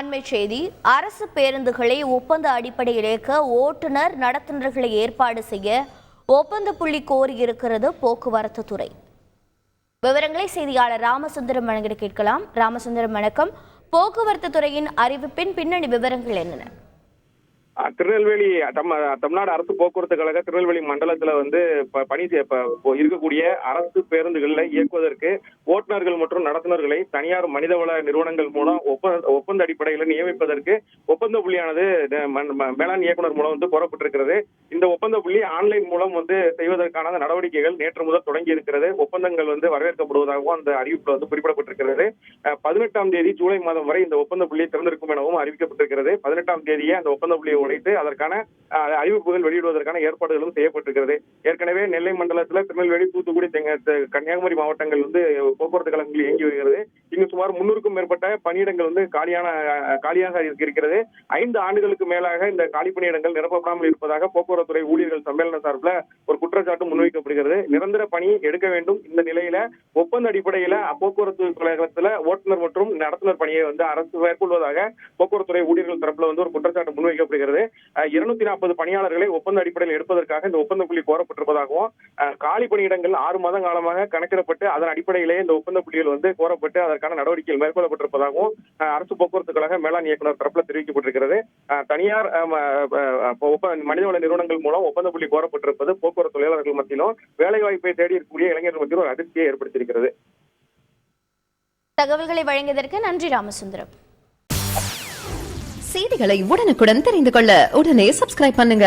அண்மை செய்தி. அரசு பேருந்துகளை ஒப்பந்த அடிப்படையில் இயக்க ஓட்டுநர் நடத்துனர்களை ஏற்பாடு செய்ய ஒப்பந்த புள்ளி கோரியிருக்கிறது போக்குவரத்து துறை. விவரங்களை செய்தியாளர் ராமசுந்தரம் வழங்க கேட்கலாம். ராமசுந்தரம், வணக்கம். போக்குவரத்து துறையின் அறிவிப்பின் பின்னணி விவரங்கள் என்னென்ன? திருநெல்வேலி தமிழ்நாடு அரசு போக்குவரத்து கழக திருநெல்வேலி மண்டலத்துல பணி இருக்கக்கூடிய அரசு பேருந்துகளை இயக்குவதற்கு ஓட்டுநர்கள் மற்றும் நடத்துனர்களை தனியார் மனிதவள நிறுவனங்கள் மூலம் ஒப்பந்த அடிப்படையில் நியமிப்பதற்கு ஒப்பந்த புள்ளியானது மேலாண் இயக்குனர் மூலம் கோரப்பட்டிருக்கிறது. இந்த ஒப்பந்த புள்ளி ஆன்லைன் மூலம் செய்வதற்கான நடவடிக்கைகள் நேற்று முதல் தொடங்கி இருக்கிறது. ஒப்பந்தங்கள் வரவேற்கப்படுவதாகவும் அந்த அறிவிப்புல குறிப்பிடப்பட்டிருக்கிறது. 18ஆம் தேதி ஜூலை மாதம் வரை இந்த ஒப்பந்த புள்ளி திறந்திருக்கும் எனவும் அறிவிக்கப்பட்டிருக்கிறது. 18ஆம் தேதியே அந்த ஒப்பந்த புள்ளியை உடைத்து அதற்கான அறிவிப்புகள் வெளியிடுவதற்கான ஏற்பாடுகளும் செய்யப்பட்டிருக்கிறது. ஏற்கனவே நெல்லை மண்டலத்தில் திருநெல்வேலி, தூத்துக்குடி, கன்னியாகுமரி மாவட்டங்கள் போக்குவரத்து கழகங்கள் இயங்கி வருகிறது. இங்கு சுமார் 300க்கும் மேற்பட்ட பணியிடங்கள் காலியாக இருக்கிறது. 5 ஆண்டுகளுக்கு மேலாக இந்த காலி பணியிடங்கள் நிரப்பப்படாமல் இருப்பதாக போக்குவரத்துறை ஊழியர்கள் சம்மேளன சார்பில் ஒரு குற்றச்சாட்டு முன்வைக்கப்படுகிறது. நிரந்தர பணி எடுக்க வேண்டும். இந்த நிலையில ஒப்பந்த அடிப்படையில போக்குவரத்து கழகத்துல ஓட்டுநர் மற்றும் நடத்துனர் பணியை அரசு மேற்கொள்வதாக போக்குவரத்துறை ஊழியர்கள் தரப்புல ஒரு குற்றச்சாட்டு முன்வைக்கப்படுகிறது. 240 பணியாளர்களை ஒப்பந்த அடிப்படையில் எடுப்பதற்காக இந்த ஒப்பந்த புள்ளி கோரப்பட்டிருப்பதாகவும் காலி பணியிடங்கள் 6 மாத காலமாக கணக்கிடப்பட்டு அதன் அடிப்படையிலேயே இந்த ஒப்பந்த புள்ளிகள் கோரப்பட்டு அதற்கான நடவடிக்கைகள் மேற்கொள்ளப்பட்டிருப்பதாகவும் அரசு போக்குவரத்து கழக மேலாண் இயக்குனர் தரப்புல தெரிவிக்கப்பட்டிருக்கிறது. தனியார் மனிதவள நிறுவனங்கள் மூலம் ஒப்பந்த புள்ளி கோரப்பட்டிருப்பது போக்குவரத்து தொழிலாளர்கள் மத்தியிலும் வேலைவாய்ப்பை தேடி இருக்கக்கூடிய இளைஞர்கள் மத்தியிலும் ஒரு அதிர்ச்சியை ஏற்படுத்தியிருக்கிறது. தகவல்களை வழங்கியதற்கு நன்றி ராமசுந்தரம். செய்திகளை உடனுக்குடன் தெரிந்து கொள்ள உடனே சப்ஸ்கிரைப் பண்ணுங்க.